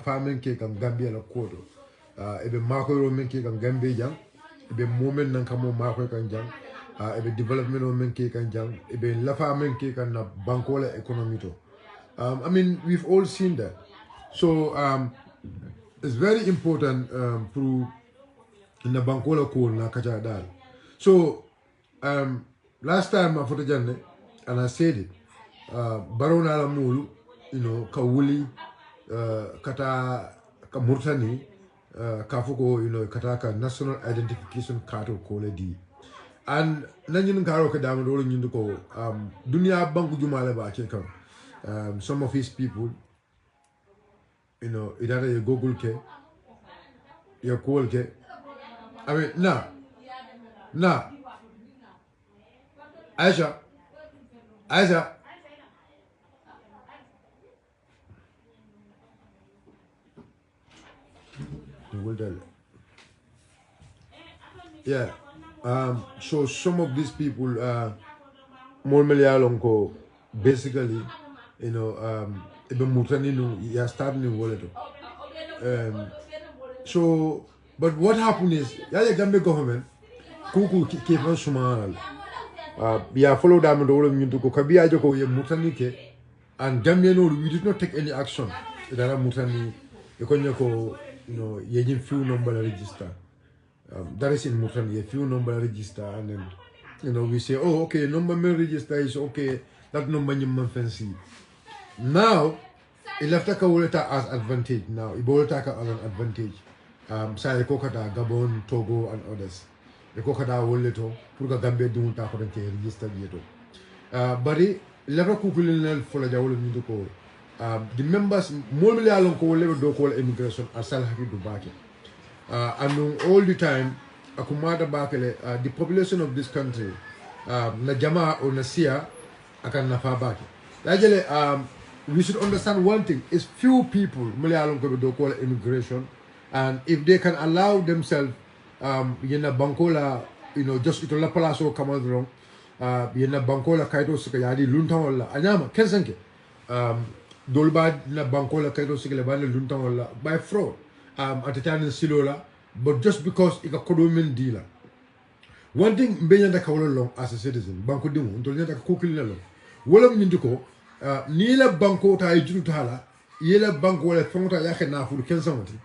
farming ke kan Gambia la kodo ebe mako ro men ke kan Gambia jang ebe moment nan kamo mako kan jang ebe development o men ke kan jang ebe la farming ke kan na bankola economy to I mean we've all seen that so it's very important through in the bankola ko na kacha dal so last time I photo janne and I said it barona la mulu you know kawuli kata ka murtani kafuko you know kata ka national identification card ko le di and nanyin karo ka dama do nyin ko dunia banku jumale ba ke kan some of his people you know idara ye google ke ye call ke I mean na Aisha yeah so some of these people more Malayalam basically you know ebe mutani no ya start ni wallet so but what happened is the Gambia government kuku keep on sumal ya follow them do ñu ko kabiya joko ye mutani ke and Gambia no we did not take any action dara mutani e ko nyako you know ye few number register that is in Mutani, a few number register, and then you know we say, oh, okay, number may register is okay, that number you fancy. Now, it left a as advantage. Now, it will take as an advantage. Say Kokata, Gabon, Togo, and others. The Kokata will little, Puga Gambia don't take register yet. But it left a kukulin for the Jawol Minduko. The members, more along call level do call immigration, are still happy to back it. And all the time, akumada bakele the population of this country, na jama or na siya akan nafabaki. Lajele we should understand one thing: is few people Malayalam do call immigration, and if they can allow themselves, yena bankola, you know, just ito la palaso kamadrong, yena bankola kaito sikayadi luntang wala anyama kensanke, dolba na bankola kaito sikayadi luntang wala by fraud. At the time in Silola, but just because it got codomen dealer. One thing Benyanda Kawala long as a citizen, Banco Dimu, Dolenta Cookillo. Willam Ninduko, Nila Banco Tai Jutala, Yela Banco Fonta Yakana for Kensamati.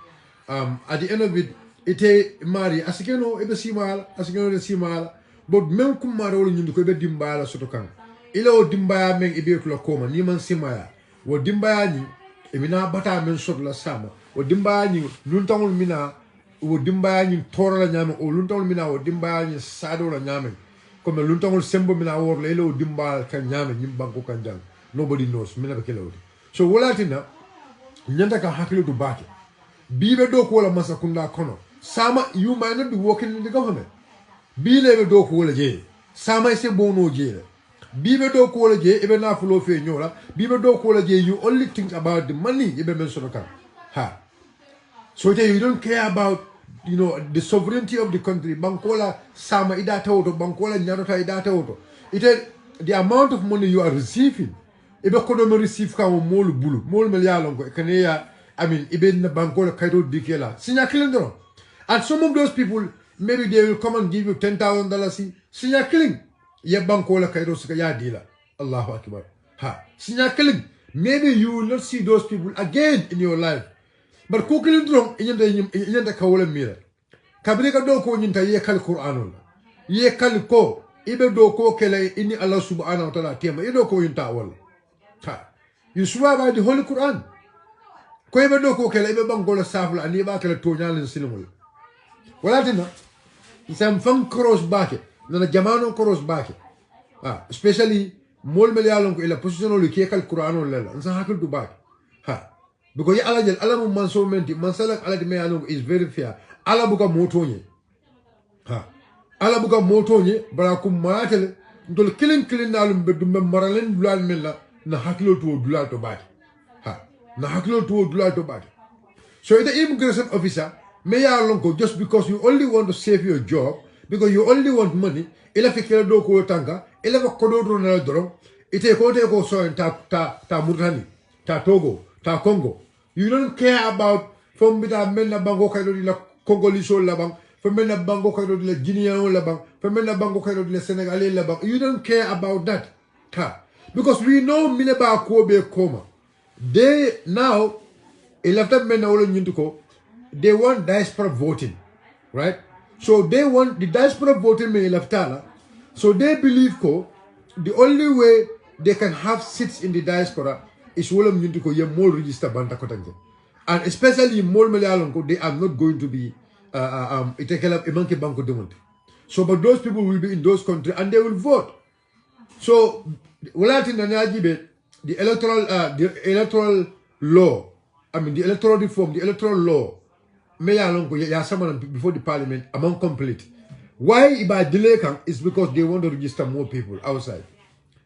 At the end of it, ite Mari, Asikeno, Ebe Simal, Asikeno de Simal, but Melkum Maro Ninduko Dimbala Sotokan. Ilo Dimbaya Meng Ibekula Koma, Niman Simaya, or Dimbayani, Emina Bata Men Sotla Sama. O dimbaya ni luntangul mina o dimbaya ni tora la nyame o luntangul mina o dimbaya ni sado la nyame comme luntangul sembo mina wor le o dimbaya kan nyame nyim banko kan jang nobody knows mina be kelo so walatina nyanda ka hakilo du bake bibe do ko la masakunda kono sama you might not be working in the government bile be do ko la je sama se bono je bibe do ko la je ebe na fulo fe nyola bibe do ko la je you only think about the money ebe men so kan ha. So you don't care about, you know, the sovereignty of the country. Bankola sama idata auto, Bankola nyarota idata auto. The amount of money you are receiving. Ibe kodo me receive ka molu bulu, molu melialongo. Kaneya, I mean, ibe na Bankola kaito dikela. Sinya killing. And some of those people, maybe they will come and give you $10,000. Sinya killing. Ye Bankola kaito sikaya dila. Allahu Akbar. Ha. Sinya killing. Maybe you will not see those people again in your life. But kukilin drong inyanta kawole mira. Kabrika do ko nyinta ye kal Qur'anul. Ye kal ko ibe do ko kele inni Allah subhanahu wa ta'ala tema ido ko yinta wala. Ha. You swear by the Holy Quran. Ko ibe do ko kele ibe bangola safla ani ba kele tonyal sinimul. Wala tina. Isam fang cross bake. Nana jamano cross bake. Especially mol melialon ko ila positionol ke kal Qur'anul lela. Nsa hakil du bake. Ha. Because Allah manso menti mansalak Allah de mealong is very fair. Allah buka motonye. Ha. Allah buka motonye barakum maatele ndol kilin nalum bedum maralen dulal mella na hakilo to dulal to baki. Ha. Na hakilo to dulal to baki. So the immigration officer mealong ko just because you only want to save your job, because you only want money, ila fikela do ko tanga, ila ko kodo na doro, ite ko te ko so ta Murtani, ta Togo, ta Congo. You don't care about from bita menna bango kaydo di la Congolese la bang, from menna bango kaydo di la Guinean la bang, from menna bango kaydo di la Senegalese la bang. You don't care about that. Because we know Mineba Kobe Koma. They now they want diaspora voting, right? So they want the diaspora voting me laftala. So they believe the only way they can have seats in the diaspora is Wolam Yuntuko ye more register banta kotange. And especially more Malayalonko, they are not going to be Imanke Banko Dumont. So but those people will be in those countries and they will vote. So the electoral law, I mean the electoral reform, the electoral law, before the parliament among complete. Why Iba delay is because they want to register more people outside.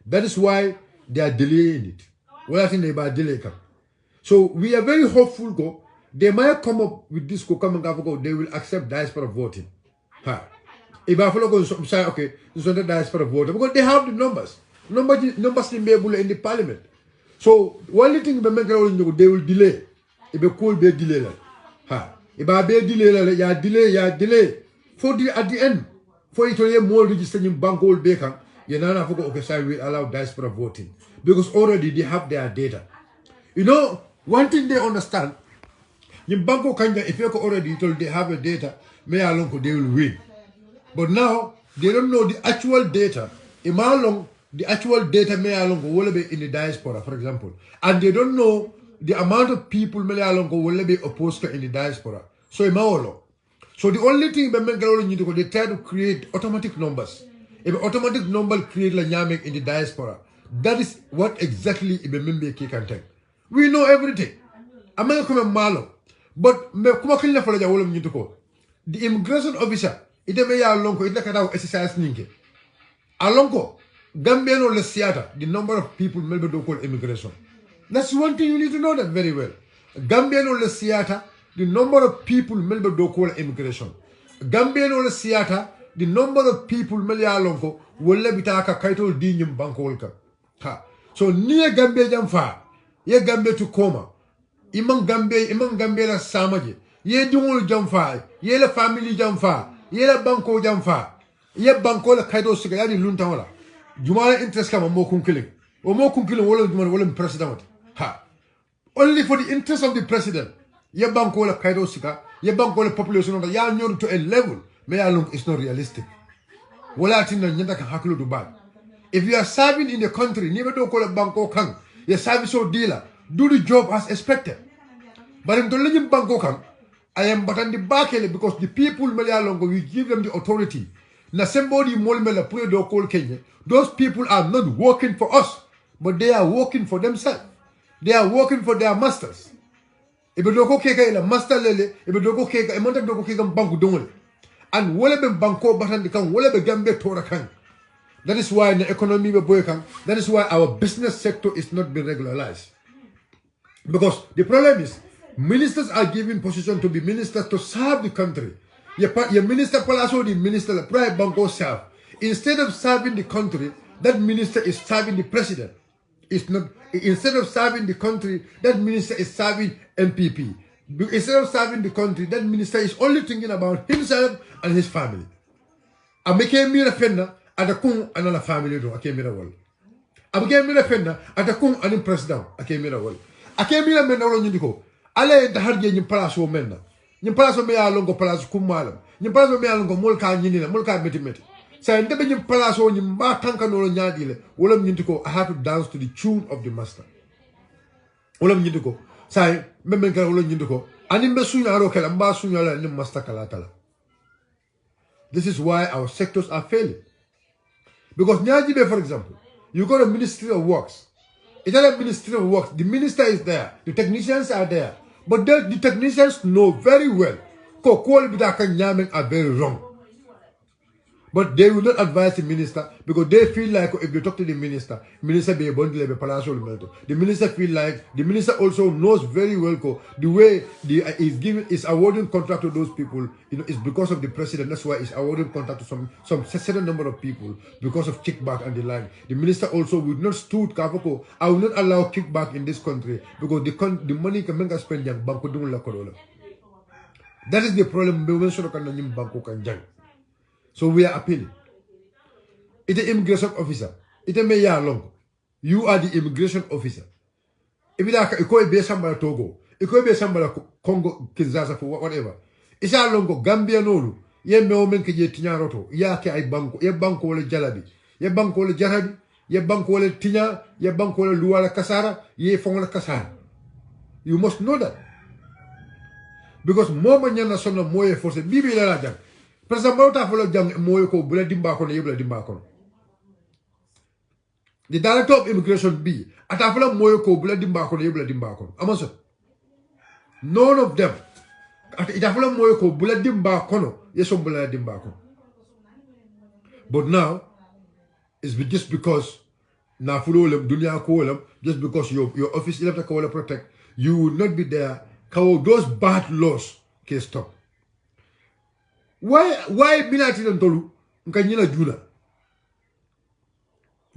That is why they are delaying it. Delay. So we are very hopeful they might come up with this they will accept diaspora voting. If say okay, this is the diaspora voting because they have the numbers. Numbers in the parliament. So one thing they will delay. It will cool be delay. If I be delay, delay. For the at the end, for it to be more registered in bank old bacon, you know, okay, so we allow diaspora voting because already they have their data. You know, one thing they understand, in Banco Kanja, if you already told they have a data, they will win. But now they don't know the actual data. The actual data will be in the diaspora, for example, and they don't know the amount of people will be opposed in the diaspora. So so the only thing they try to create automatic numbers. If automatic number create la nyame in the diaspora, that is what exactly can take. We know everything. But the immigration officer, exercise Gambia no the number of people maybe don't call immigration. That's one thing you need to know that very well. Gambia no the number of people maybe don't call immigration. Gambia no the number of people Malayalonko will let bitaka kaito dinyum bankolka. So near Gambia jamfa, ye Gambia to coma. Imang Gambia la samaje. Ye dungul jamfa, ye la family jamfa, ye la banko jamfa, ye banko la kaito sigayani luntawala. Jumala interest kama mo kunkiling. O mo kunkiling wala president. Only for the interest of the president. Ye banko la kaito siga, ye banko la population ya nyoru to a level. It's not realistic. If you are serving in the country, never don't call a banko kang. Your service or dealer, do the job as expected. But in the banko kang, I am but on the back because the people we give them the authority. Na somebody those people are not working for us, but they are working for themselves. They are working for their masters. If you don't go master lele, if you don't go banko dongole. And whatever banko batan kan whatever Gambia tora kan. That is why the economy be boy kan. That is why our business sector is not being regularized. Because the problem is ministers are given position to be ministers to serve the country. Your minister also the minister the private banko serve. Instead of serving the country, that minister is serving the president. It's not instead of serving the country, that minister is serving MPP. Instead of serving the country, that minister is only thinking about himself and his family. I became me a fender at a kung and a family do. I came in a wall. I became me a fender at a kung and president. I came in a wall. I came in a men around you. I lay the hard game palace men. You pass me along go palace kumalam. You pass me along go mulka yinina, mulka metimeti. So I never you palace on you tanka no nyadile. Ulam yintiko, I have to dance to the tune of the master. Ulam yintiko. Say, member ulam yintiko. This is why our sectors are failing. Because Nyajibe, for example, you got a Ministry of Works. It's not a Ministry of Works. The minister is there. The technicians are there. But the technicians know very well are very wrong. But they will not advise the minister because they feel like if they talk to the minister be a bundle of palazzo. The minister feel like the minister also knows very well the way is awarding contract to those people, is because of the president. That's why it's awarding contract to some certain number of people because of kickback and the like. The minister also would not stood Kavoko. I will not allow kickback in this country because the money can make us spend young banko dung la korola. That is the problem. So we are appealing. It's an immigration officer. It's a mayor long. You are the immigration officer. If it could be somebody Togo, it could be somebody Congo, Kinshasa, for whatever. It's a longo Gambia no. Ye me omen ke ye tinyaroto. Ya ke ay banko. Ye banko wale jalabi. Ye banko wale jarabi. Ye banko wale tinya. Ye banko wale luwala kasara. Ye fongola kasara. You must know that. Because more manyana sona moye force. Bibi la jang. President Barota follow jang moye ko bula dimba kono ye bula dimba kono. The director of immigration B atafala moye ko bula dimba kono ye bula dimba kono. Amaso. None of them. Itafala moye ko bula dimba kono ye so bula dimba kono. But now it's just because na follow them dunya ko them just because your office elected ko protect you will not be there. Those bad laws can stop. Why Binati and Tolu Nkanyina Juna?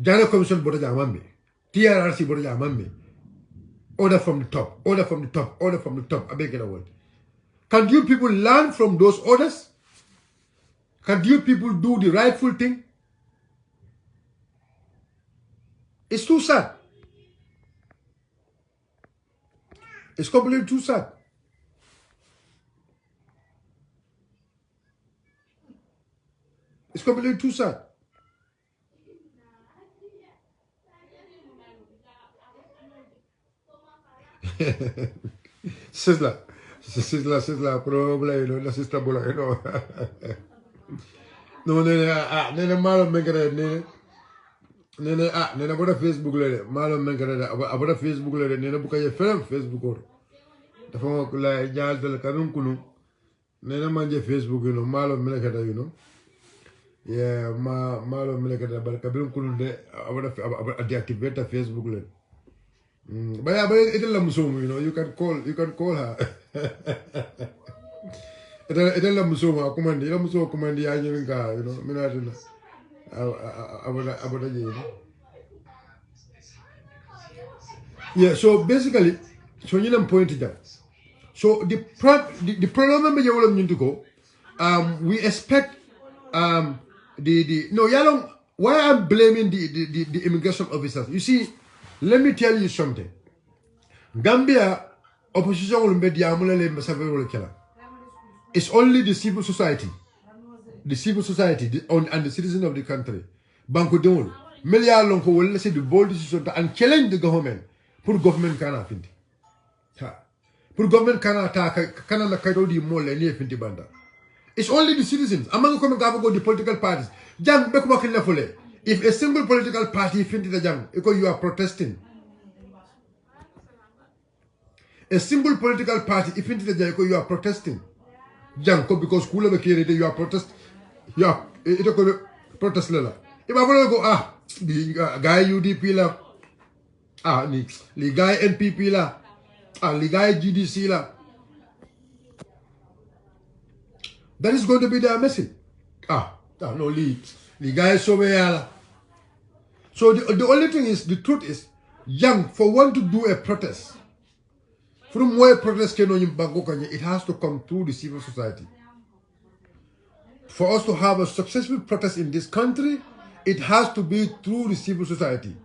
Jana Commission Boraja Mambe, TRRC Boraja Mambe. Order from the top, order from the top, order from the top. I beg you a word. Can you people learn from those orders? Can you people do the rightful thing? It's too sad. It's completely too sad. It's completely too sad. Sizzla, problem, la sister bola, No, nene malo mengere, nene boda Facebook le, malo mengere, aboda Facebook le, nene buka ye film Facebook or. Dafa mo la jaal de kanun kunu, nene manje Facebook, malo mengere, Yeah, malo melekata bar kabir kunu de abada deactivate Facebook len. But it la musumu, you can call her. It la musumu command, la musumu command ya nyinga, minadina. Abada Yeah, so basically, so you know point it out. So the problem you will need to go, we expect why I'm blaming the immigration officers. You see, let me tell you something. Gambia opposition will be it's only the civil society. The civil society and the citizens of the country. Banco Dole. Melia Lonko will say the bold decision and challenge the government. Put government can have Put government can attack Canada Kairodi Mole and Finti Banda. It's only the citizens. Among the political parties. If a single political party finds the jam, because you are protesting. A single political party, if finds the jam, because you are protesting. Janko because you are protesting. You are protest. If I want to go, the guy UDP la, the guy NPP la, the guy GDC la. That is going to be their message. No, the guy is so bad. So the only thing is, the truth is, young, for one to do a protest, from where protest can it has to come through the civil society. For us to have a successful protest in this country, it has to be through the civil society.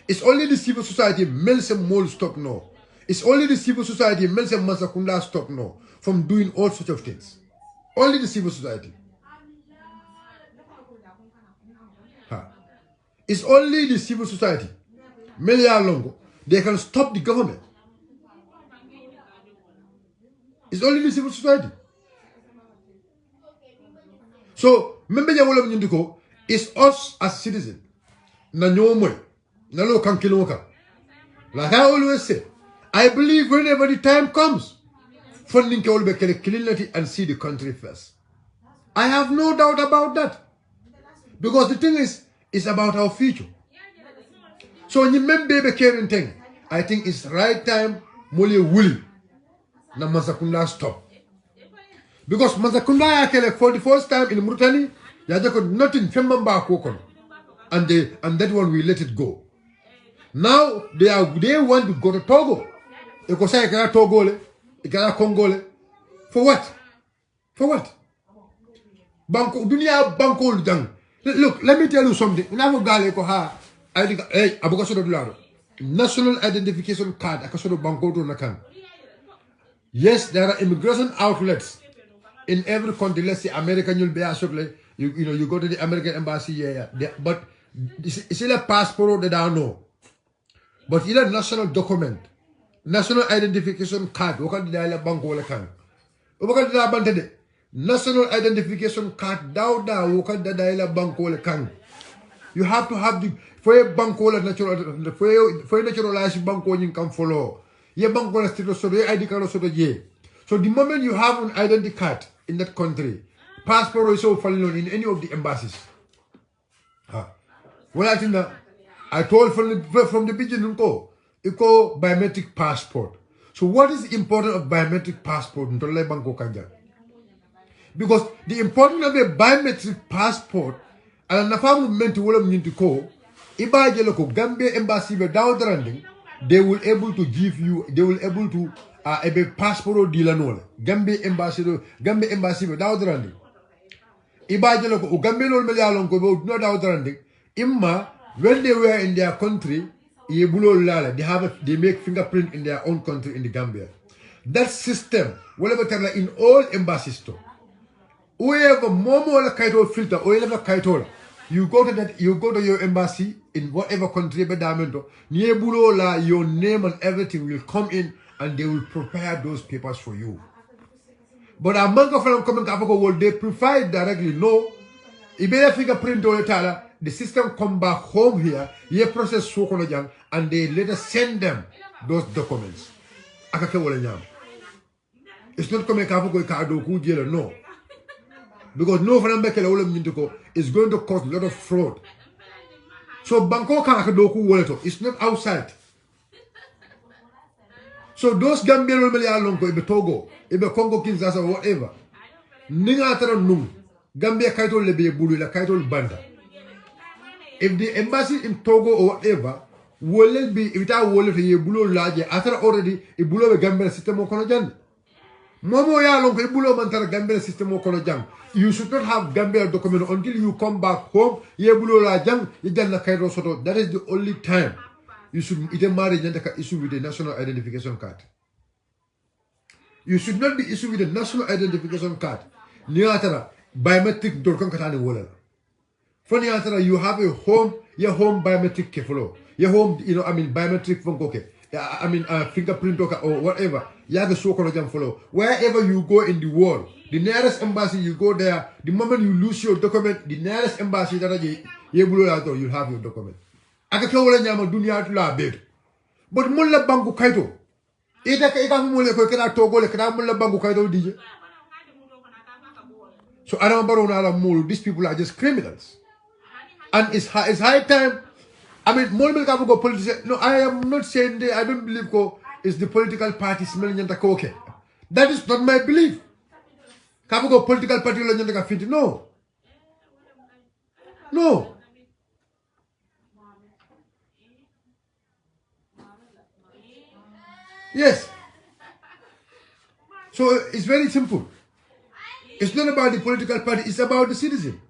It's only the civil society makes them more stop now. It's only the civil society makes them Masakunda stop now from doing all sorts of things. Only the civil society. It's only the civil society. Melia Longo, they can stop the government. It's only the civil society. So, remember it's us as citizens. Like I always say, I believe whenever the time comes, funding can be cleanly and see the country first. I have no doubt about that. Because the thing is, it's about our future. So when you make baby caring thing, I think it's right time Mole Wuli na Masakunda stop. Because Masakunda akele for the first time in Murtani, Yajako nothing Fembamba Kokon. And that one we let it go. Now they want to go to Togo. Ekosa ikana Togole, ikana Congole. For what? For what? Banco Dunia Banco Dang. Look, let me tell you something. National identification card. Yes, there are immigration outlets in every country. Let's say American, you'll be you go to the American embassy, yeah. But it's a passport that I know. But it's a national document, national identification card. National identification card you have to have the for a banko natural for a naturalized banko you can follow. Ye banko so the ID card so the so the moment you have an identity card in that country, passport is so falling in any of the embassies. Well, I think that I told from the beginning go biometric passport. So what is the importance of biometric passport in Tolai Banko Kanja? Because the importance of a biometric passport, and the family meant to welcome you to call, Iba Jeloko, Gambia embassy without running, they will able to give you, they will able to a passport deal and all. Gambia embassy without running. Iba Jeloko, Gambia no Malayalon go without running. Imma, when they were in their country, they make fingerprint in their own country in the Gambia. That system, whatever in all embassies too. Whoever momo kaito filter or whatever kaito, you go to your embassy in whatever country bedamento, niebulo la your name and everything will come in and they will prepare those papers for you. But among of them coming to world, they prefer it directly. No, if they fingerprint or the system come back home here, ye process so and they later send them those documents. It's not coming to no. Because no is going to cause a lot of fraud. So Bangkok it's not outside. So those Gambian Longo, Togo, Congo Kinshasa or whatever. Ningatara Nung, Gambia Kaito Lebe Bulu, la Kaito Banda. If the embassy in Togo or whatever, will it be without wallet a bulo large after already a bulo Gambia system of Konojan? Momo ya long bulo mantara Gambia system of Konojan. You should not have Gambia document until you come back home. Ye bulo la jang, idan Kairo Soto. That is the only time you should either marry issue with a national identification card. You should not be issued with a national identification card. Niatara biometric dorkan katani wala. For Niatara, you have a home, your home biometric kefolo. Your home, biometric funkoke. Fingerprint or whatever. You have a so jam follow. Wherever you go in the world, the nearest embassy you go there, the moment you lose your document, the nearest embassy that you have your document. Akakawala nyama dunia la bed. But mulla bangu kaito. Ita mule ko kana Togo le kana mulla bangu kaito DJ. So these people are just criminals. And it's high time. More go politician. No, I am not saying I don't believe it's the political party smelling okay. That is not my belief. Go political party no. No. Yes. So it's very simple. It's not about the political party, it's about the citizen.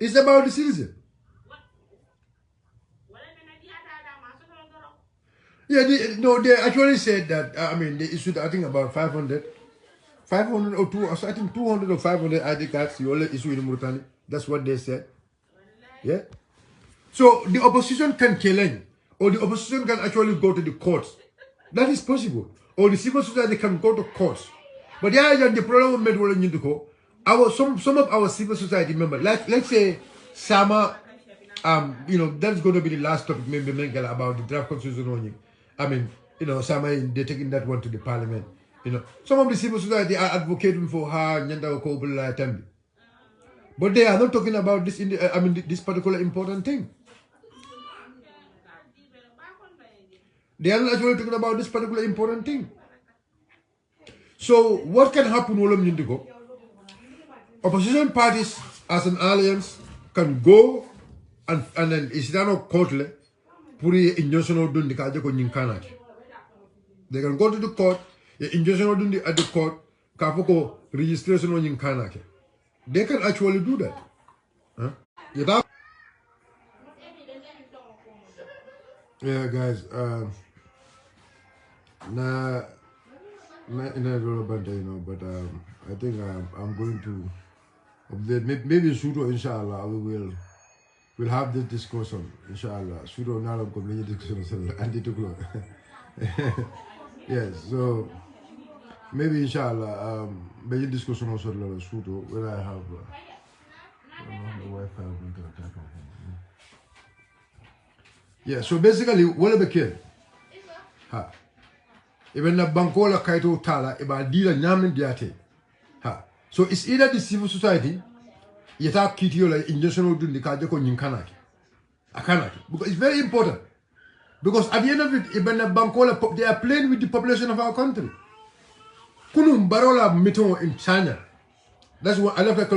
It's about the citizen. Yeah, they actually said that, they issued, I think, about 500 or 200 or 500 ID cards you only issue in Mauritania. That's what they said. Yeah. So the opposition can challenge, or the opposition can actually go to the courts. That is possible. Or the civil society can go to courts. But yeah, the problem with some of our civil society members, let's say Sama, that's going to be the last topic maybe about the draft constitution. Sama, they're taking that one to the parliament. You know, some of the civil society are advocating for her nyanda ko bula tambi. But they are not talking about this this particular important thing. They are not actually talking about this particular important thing. So what can happen opposition parties as an alliance can go and then it's not court puri injunction dundi kaje ko nyinkana. They can go to the court, the injunction dundi at the court, kafoko registration on nyinkana. They can actually do that. Huh? Yeah, guys. Not relevant, but I think I'm going to update. Maybe Sudo, inshallah, we'll have this discussion, inshallah. Sudo now community discussion, anti-to yes, so maybe inshallah, maybe discussion also Sudo when I have the Wi-Fi. Yeah, so basically, what became? Ha. Even the bankola kaito tala, eba dila nyamin diate. Ha. So it's either the civil society, yeta kitio like injunction do the kajako nyinkanaki. Akanaki. Because it's very important. Because at the end of it, even the bankola, they are playing with the population of our country. Kunum barola mito in China. That's what I love.